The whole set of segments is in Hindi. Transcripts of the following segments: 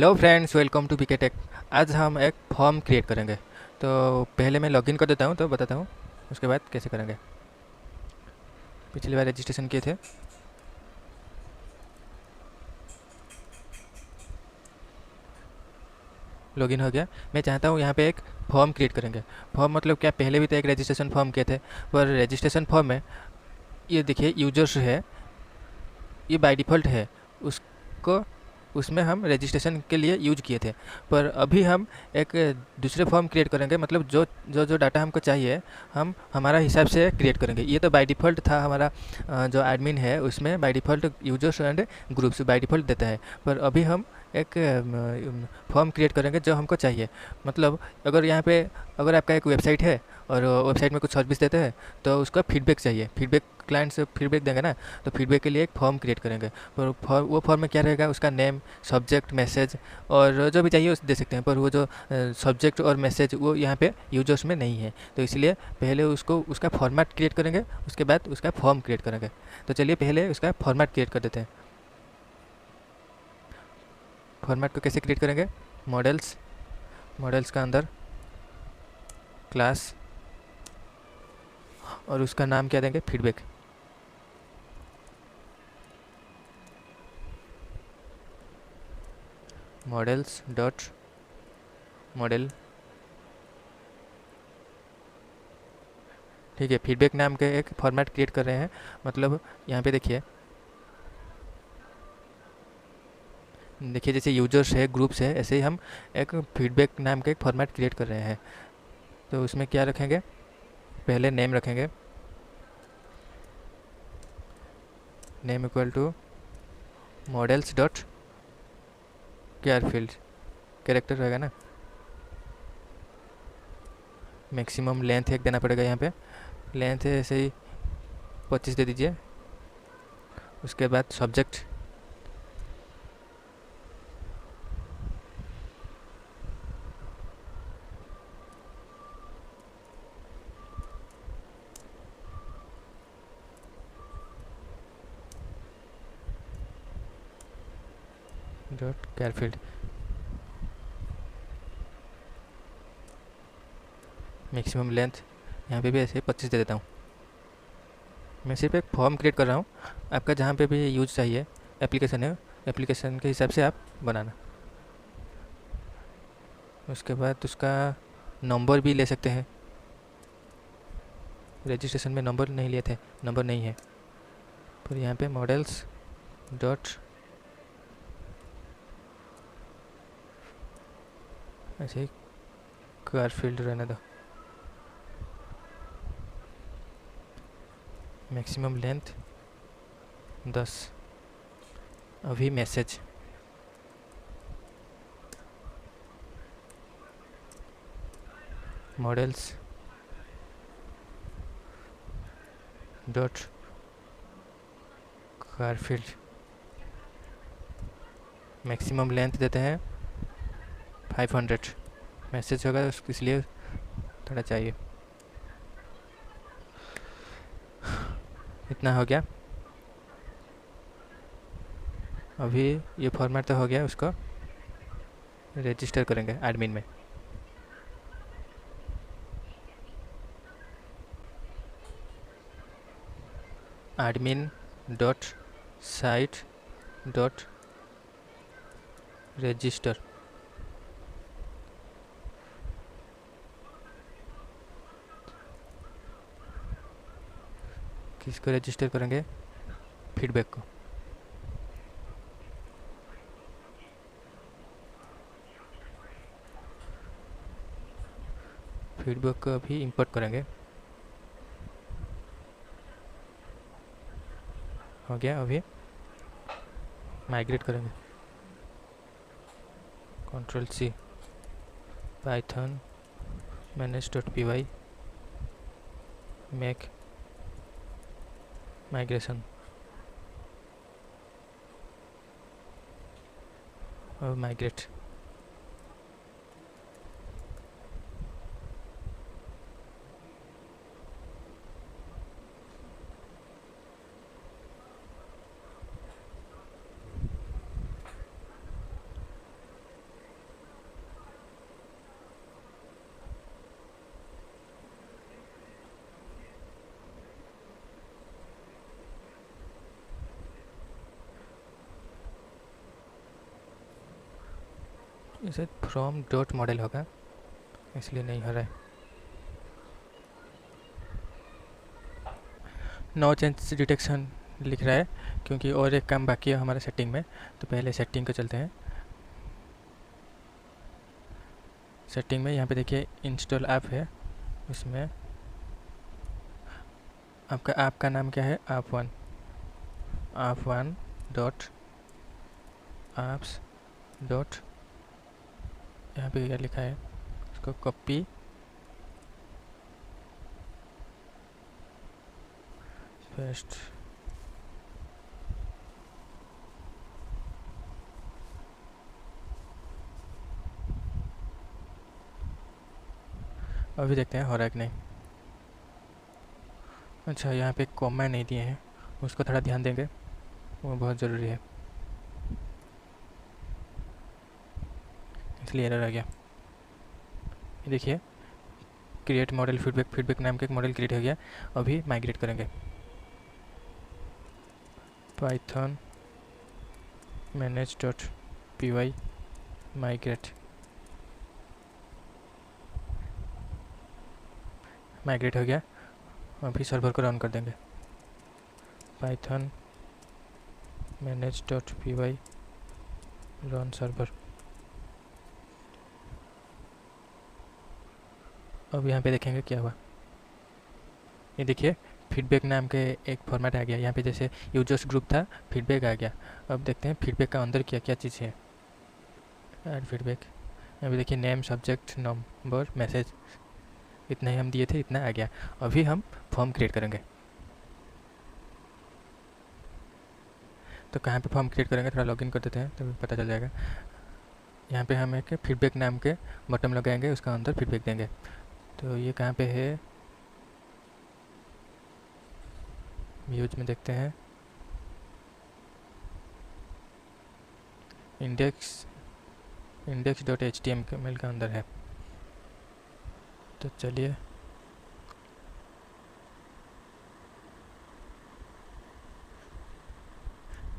Hello friends, welcome to PK tech. आज हम एक फॉर्म क्रिएट करेंगे। तो पहले मैं लॉगिन कर देता हूँ तो बताता हूँ उसके बाद कैसे करेंगे। पिछली बार रजिस्ट्रेशन किए थे। लॉगिन हो गया। मैं चाहता हूँ यहाँ पे एक फॉर्म क्रिएट करेंगे। फॉर्म मतलब क्या, पहले भी तो एक रजिस्ट्रेशन फॉर्म किए थे, पर रजिस्ट्रेशन फॉर्म में ये देखिए यूजर्स है, ये बाय डिफ़ॉल्ट है। उसको उसमें हम रजिस्ट्रेशन के लिए यूज किए थे। पर अभी हम एक दूसरे फॉर्म क्रिएट करेंगे, मतलब जो जो जो डाटा हमको चाहिए हम हमारा हिसाब से क्रिएट करेंगे। ये तो बाय डिफ़ॉल्ट था हमारा, जो एडमिन है उसमें by default users and groups by default देता है। पर अभी हम एक फॉर्म क्रिएट करेंगे जो हमको चाहिए। मतलब अगर यहाँ पे अगर आपका एक वेबसाइट है और वेबसाइट में कुछ सर्विस देते हैं तो उसका फीडबैक चाहिए। फीडबैक क्लाइंट से फीडबैक देंगे ना, तो फीडबैक के लिए एक फॉर्म क्रिएट करेंगे। पर वो फॉर्म में क्या रहेगा, उसका नेम, सब्जेक्ट, मैसेज और जो भी चाहिए उस दे सकते हैं। पर वो जो सब्जेक्ट और मैसेज वो यहाँ पे यूजर्स में नहीं है, तो इसलिए पहले उसको उसका फॉर्मेट क्रिएट करेंगे, उसके बाद उसका फॉर्म क्रिएट करेंगे। तो चलिए पहले उसका फॉर्मेट क्रिएट कर देते हैं। फॉर्मेट को कैसे क्रिएट करेंगे, मॉडल्स, मॉडल्स का अंदर क्लास और उसका नाम क्या देंगे, फीडबैक। मॉडल्स डॉट मॉडल, ठीक है। फीडबैक नाम के एक फॉर्मेट क्रिएट कर रहे हैं। मतलब यहाँ पे देखिए देखिए जैसे यूजर्स है, ग्रुप्स है, ऐसे ही हम एक फीडबैक नाम का एक फॉर्मेट क्रिएट कर रहे हैं। तो उसमें क्या रखेंगे, पहले नेम रखेंगे। Name equal to models dot char field, character रहेगा ना। मैक्सिमम लेंथ एक देना पड़ेगा यहाँ पे, लेंथ ऐसे ही 25 दे दीजिए। उसके बाद subject, dot char field. Maximum length यहाँ पे भी ऐसे 25 दे देता हूँ। मैं सिर्फ एक फॉर्म क्रिएट कर रहा हूँ, आपका जहाँ पे भी यूज चाहिए एप्लीकेशन है, एप्लीकेशन के हिसाब से आप बनाना। उसके बाद उसका नंबर भी ले सकते हैं। रजिस्ट्रेशन में नंबर नहीं लिए थे, नंबर नहीं है। पर यहाँ पे मॉडल्स डॉट ऐसे ही कार फील्ड रहने दो। Maximum length 10। अभी message, models dot car field, maximum length देते हैं 500। मैसेज होगा इसलिए थोड़ा चाहिए। इतना हो गया। अभी ये फॉर्मेट तो हो गया, उसको रजिस्टर करेंगे एडमिन में। Admin dot site dot register. किसको रजिस्टर करेंगे, फीडबैक को। फीडबैक को अभी इंपोर्ट करेंगे। हो गया। अभी माइग्रेट करेंगे, control C, Python manage dot P Y, make migration. और माइग्रेट। इसे फ्रॉम डॉट मॉडल होगा, इसलिए नहीं हो रहा है। नो चेंज डिटेक्शन लिख रहा है क्योंकि और एक काम बाकी है हमारे सेटिंग में। तो पहले सेटिंग को चलते हैं। सेटिंग में यहाँ पे देखिए इंस्टॉल ऐप है, उसमें आपका ऐप का नाम क्या है, आप1 डॉट ऐप्स डॉट, यहाँ पे क्या लिखा है उसको कॉपी पेस्ट। अभी देखते हैं हो रहा है कि नहीं। अच्छा, यहाँ पे कॉमा नहीं दिए हैं, उसको थोड़ा ध्यान देंगे, वो बहुत ज़रूरी है, इसलिए एरर आ गया। ये देखिए क्रिएट मॉडल फीडबैक नाम का एक मॉडल क्रिएट हो गया। अभी माइग्रेट करेंगे। पाइथन manage.py माइग्रेट हो गया। अभी सर्वर को रन कर देंगे। Python manage.py run server. अब यहाँ पे देखेंगे क्या हुआ। ये देखिए फीडबैक नाम के एक फॉर्मेट आ गया। यहाँ पे जैसे यूजर्स ग्रुप था, फीडबैक आ गया। अब देखते हैं फीडबैक का अंदर क्या क्या चीज़ है। ऐड फीडबैक, यहाँ पे देखिए नेम, सब्जेक्ट, नंबर, मैसेज, इतना ही हम दिए थे, इतना आ गया। अभी हम फॉर्म क्रिएट करेंगे। तो कहाँ पे फॉर्म क्रिएट करेंगे, थोड़ा लॉगिन कर देते हैं तो पता चल जाएगा। यहाँ पे हम एक फीडबैक नाम के बटन लगाएंगे, उसका अंदर फीडबैक देंगे। तो ये कहाँ पे है, व्यूज में देखते हैं, index.html का अंदर है। तो चलिए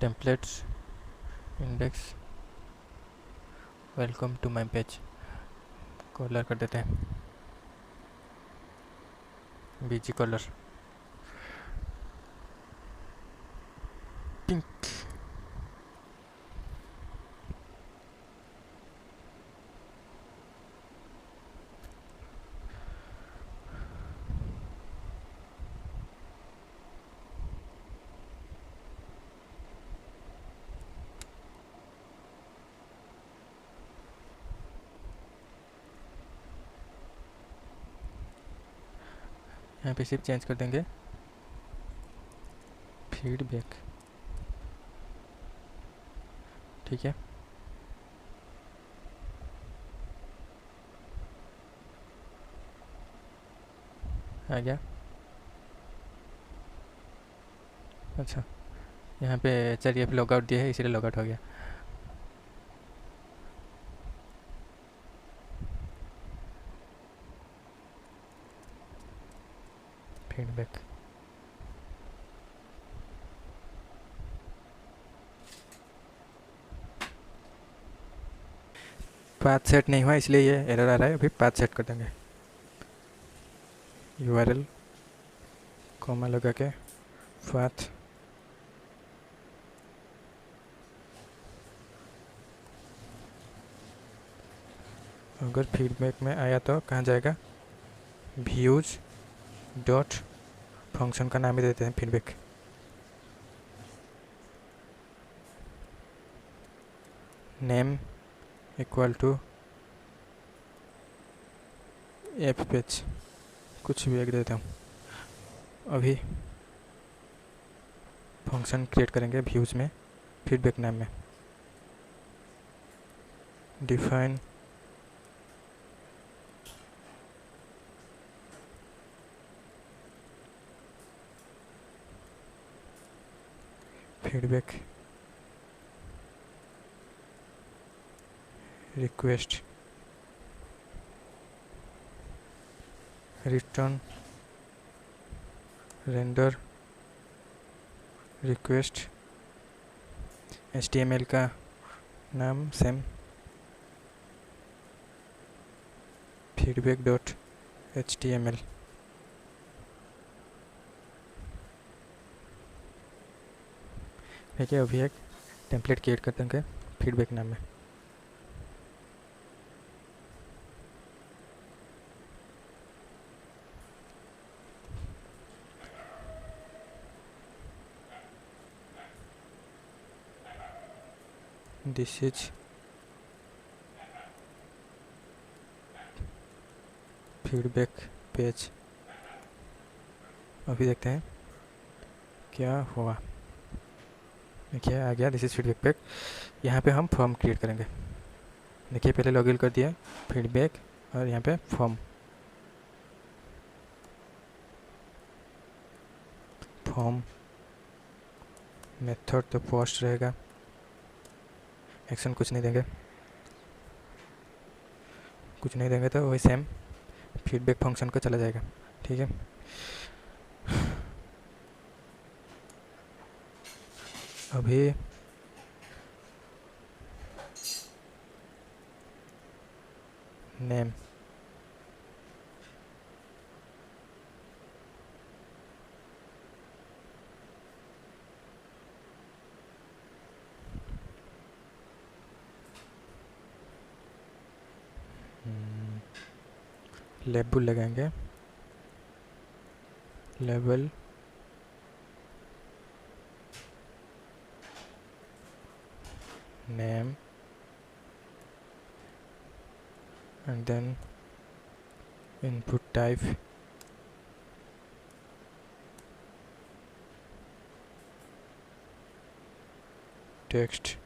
templates, index, welcome to my page, colour कर देते हैं बीजी कलर पिंक। यहाँ पे सिर्फ चेंज कर देंगे फीडबैक, ठीक है। आ गया। अच्छा, यहाँ पे चलिए अब लॉगआउट दिया है इसीलिए लॉगआउट हो गया। फीडबैक पाथ सेट नहीं हुआ इसलिए ये एरर आ रहा है। अभी पाथ सेट कर देंगे, URL कॉमा लगा के पाथ, अगर फीडबैक में आया तो कहाँ जाएगा, व्यूज डॉट, फंक्शन का नाम ही देते हैं feedback. Name equal to app page, कुछ भी एक देता हूँ। अभी फंक्शन क्रिएट करेंगे व्यूज़ में, फीडबैक नाम में, define feedback request, return render request, HTML का नाम सेम, feedback.html। ठीक है, अभी एक टेम्पलेट क्रिएट कर देंगे फीडबैक नाम में। This is feedback page. अभी देखते हैं क्या हुआ। देखिए आ गया, दिस इज फीडबैक पेज। यहाँ पे हम फॉर्म क्रिएट करेंगे। देखिए पहले लॉगिन कर दिया फीडबैक और यहाँ पे फॉर्म मेथड तो पोस्ट रहेगा। एक्शन कुछ नहीं देंगे तो वही सेम फीडबैक फंक्शन को चला जाएगा। ठीक है, अभी नेम लेबल लगाएंगे। Label name and then input type text।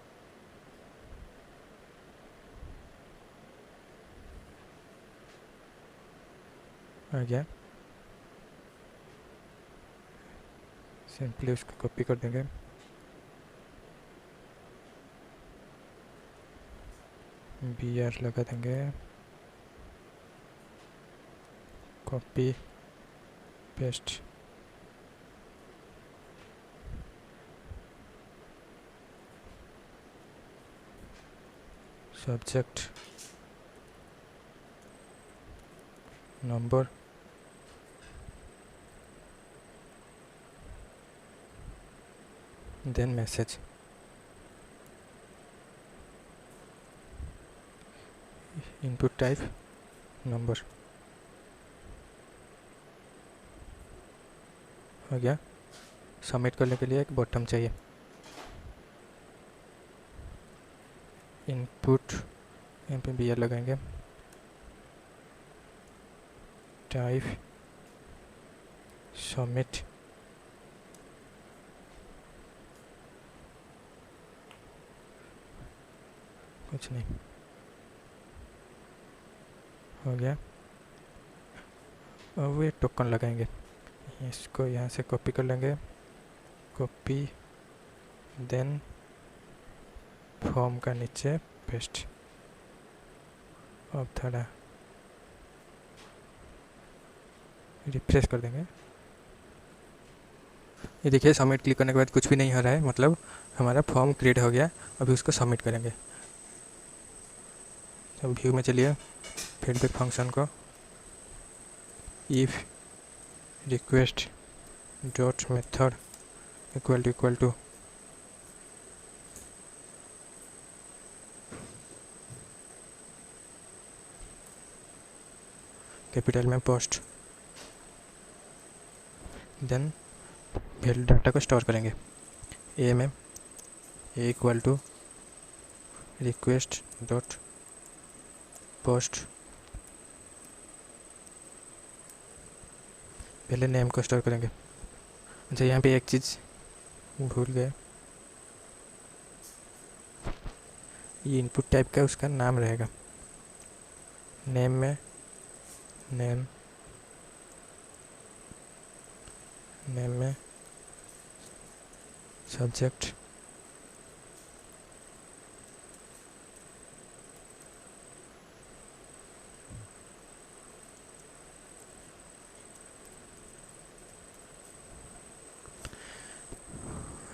आ गया, सिंपली उसको कॉपी कर देंगे। BR लगा देंगे, copy paste. Subject number, then message. Input type number. हो गया। सबमिट करने के लिए एक बॉटम चाहिए। इनपुट, यहाँ पे BR लगाएंगे, टाइप सबमिट। कुछ नहीं, हो गया। अब ये टोकन लगाएंगे, इसको यहाँ से कॉपी कर लेंगे, कॉपी, देन फॉर्म का नीचे पेस्ट। अब थोड़ा रिफ्रेश कर देंगे। ये देखिए सबमिट क्लिक करने के बाद कुछ भी नहीं हो रहा है, मतलब हमारा फॉर्म क्रिएट हो गया। अभी उसको सबमिट करेंगे। तो व्यू में चलिए, फीडबैक फंक्शन को if request dot method equal to capital में पोस्ट, देन वैल्यू डाटा को स्टोर करेंगे। ए में A equal to request dot post. पहले नेम को स्टोर करेंगे। अच्छा, यहाँ पे एक चीज़ भूल गए, ये इनपुट टाइप का उसका नाम रहेगा। नेम में नेम में सब्जेक्ट,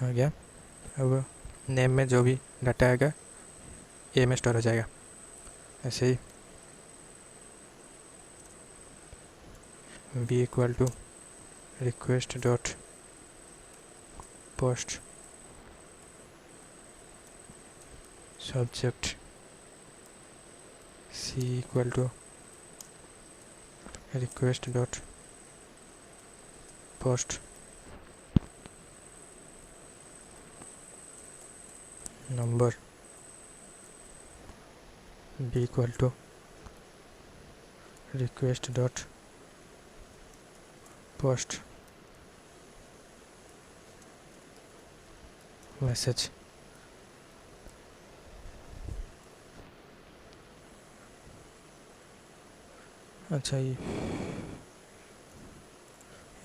हो गया। अब नेम में जो भी डाटा आएगा ए में स्टोर हो जाएगा। ऐसे ही B equal to request dot post subject C equal to request dot post number B equal to request dot post message. अच्छा ये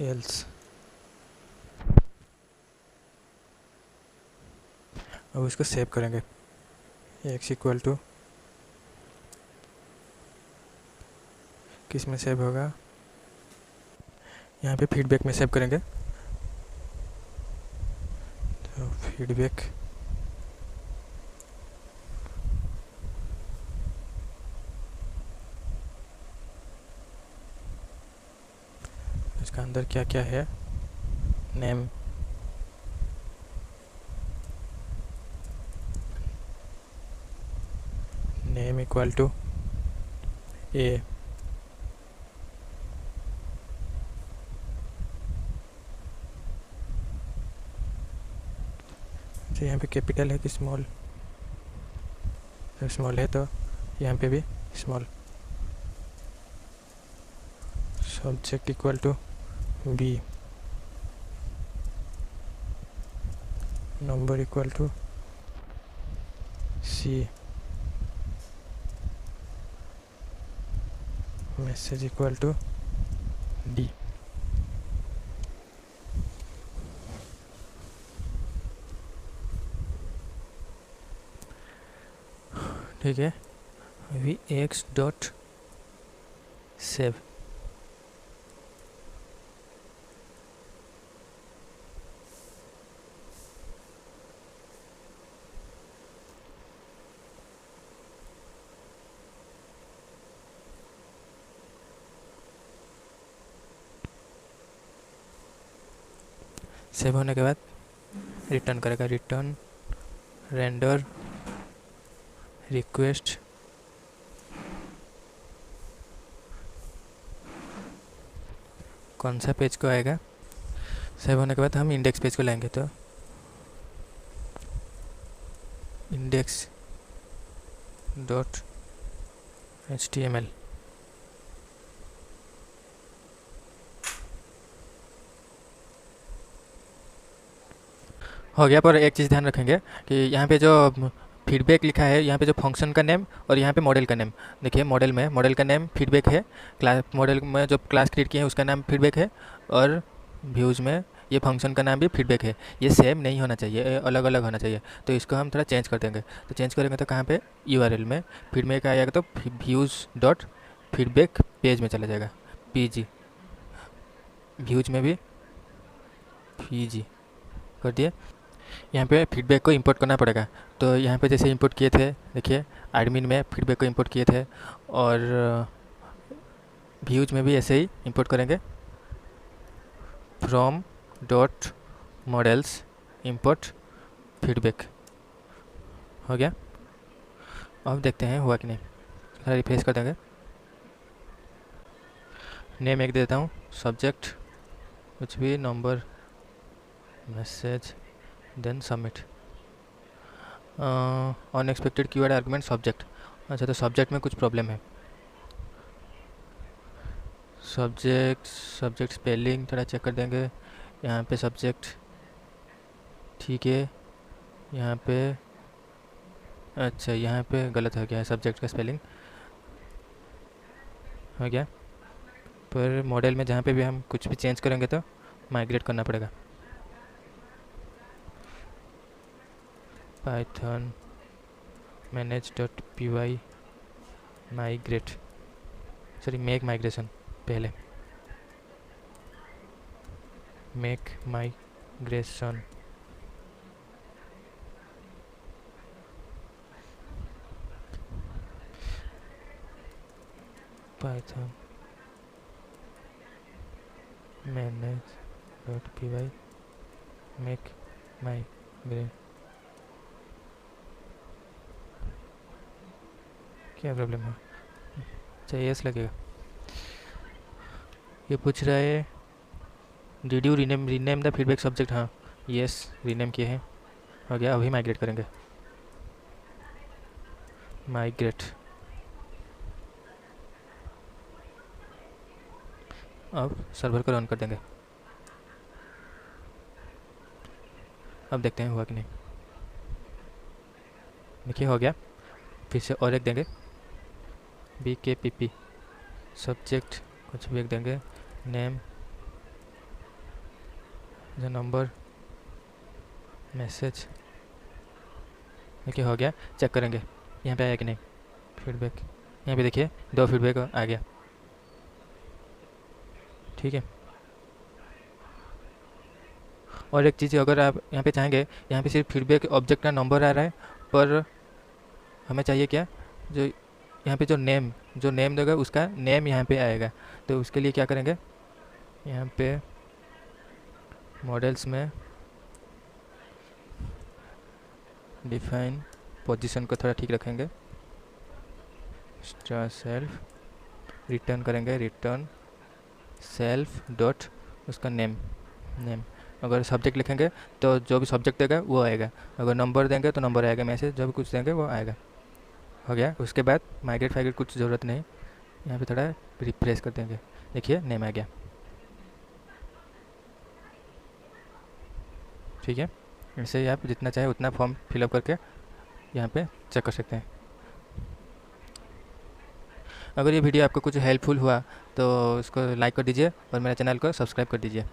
एल्स। अब इसको सेव करेंगे। एक्स इक्वल टू किस में सेव होगा, यहाँ पे फीडबैक में सेव करेंगे। तो फीडबैक इसका अंदर क्या क्या है, नेम नेम इक्वल टू ए, तो यहाँ पे कैपिटल है कि स्मॉल, तो स्मॉल है तो यहाँ पे भी small. Subject equal to B, number equal to C, message equal to D. ठीक है, अभी एक्स डॉट सेव। सेव होने के बाद रिटर्न करेगा, रिटर्न रेंडर रिक्वेस्ट कौन सा पेज को आएगा। सेव होने के बाद हम इंडेक्स पेज को लाएंगे, तो इंडेक्स डॉट HTML हो गया। पर एक चीज़ ध्यान रखेंगे कि यहाँ पे जो फीडबैक लिखा है, यहाँ पे जो फंक्शन का नेम और यहाँ पे मॉडल का नेम, देखिए मॉडल में मॉडल का नेम फीडबैक है, क्लास मॉडल में जो क्लास क्रिएट किए हैं उसका नाम फीडबैक है, और व्यूज़ में ये फंक्शन का नाम भी फीडबैक है। ये सेम नहीं होना चाहिए, अलग अलग होना चाहिए। तो इसको हम थोड़ा चेंज कर देंगे। तो चेंज करेंगे तो कहाँ पे, URL में फीडबैक आएगा तो व्यूज़ डॉट फीडबैक पेज में चला जाएगा, PG। व्यूज में भी PG कर दिए। यहाँ पे फीडबैक को इंपोर्ट करना पड़ेगा। तो यहाँ पे जैसे इंपोर्ट किए थे, देखिए एडमिन में फीडबैक को इंपोर्ट किए थे, और व्यूज में भी ऐसे ही इंपोर्ट करेंगे। From dot models import feedback हो गया। अब देखते हैं हुआ कि नहीं, थोड़ा रिफ्रेश कर देंगे। नेम एक दे देता हूँ, सब्जेक्ट कुछ भी, number, message, then submit. Unexpected keyword argument subject. अच्छा, तो सब्जेक्ट में कुछ प्रॉब्लम है। सब्जेक्ट स्पेलिंग थोड़ा चेक कर देंगे। यहाँ पे सब्जेक्ट ठीक है, यहाँ पे अच्छा यहाँ पे गलत हो गया है, सब्जेक्ट का स्पेलिंग हो गया। पर मॉडल में जहाँ पे भी हम कुछ भी चेंज करेंगे तो माइग्रेट करना पड़ेगा। Python manage.py migrate, sorry make migration, पहले make migration. Python manage.py make migrate। क्या प्रॉब्लम है? चाहिए यस लगेगा। ये पूछ रहा है did you rename the feedback subject. हाँ यस रीनेम किए हैं, हो गया। अभी माइग्रेट करेंगे, माइग्रेट। अब सर्वर को रन कर देंगे। अब देखते हैं हुआ कि नहीं। देखिए हो गया। फिर से और एक देंगे, BKPP सब्जेक्ट कुछ भी एक देंगे, नेम द नंबर मैसेज। देखिए हो गया। चेक करेंगे यहाँ पे आया कि नहीं फीडबैक। यहाँ पे देखिए 2 फीडबैक आ गया, ठीक है। और एक चीज़, अगर आप यहाँ पे चाहेंगे, यहाँ पे सिर्फ फीडबैक ऑब्जेक्ट का नंबर आ रहा है, पर हमें चाहिए क्या, जो यहाँ पे जो नेम देगा उसका नेम यहाँ पे आएगा। तो उसके लिए क्या करेंगे, यहाँ पे मॉडल्स में डिफाइन पोजीशन को थोड़ा ठीक रखेंगे, स्टार सेल्फ रिटर्न करेंगे, रिटर्न सेल्फ डॉट उसका नेम। अगर सब्जेक्ट लिखेंगे तो जो भी सब्जेक्ट देगा वो आएगा, अगर नंबर देंगे तो नंबर आएगा, मैसेज जो भी कुछ देंगे वो आएगा। हो गया। उसके बाद माइग्रेट फाइग्रेट कुछ ज़रूरत नहीं, यहाँ पे थोड़ा रिफ्रेश कर देंगे, देखिए नेम आ गया, ठीक है। ऐसे ही आप जितना चाहे उतना फॉर्म फिलअप करके यहाँ पे चेक कर सकते हैं। अगर ये वीडियो आपको कुछ हेल्पफुल हुआ तो इसको लाइक कर दीजिए और मेरे चैनल को सब्सक्राइब कर दीजिए।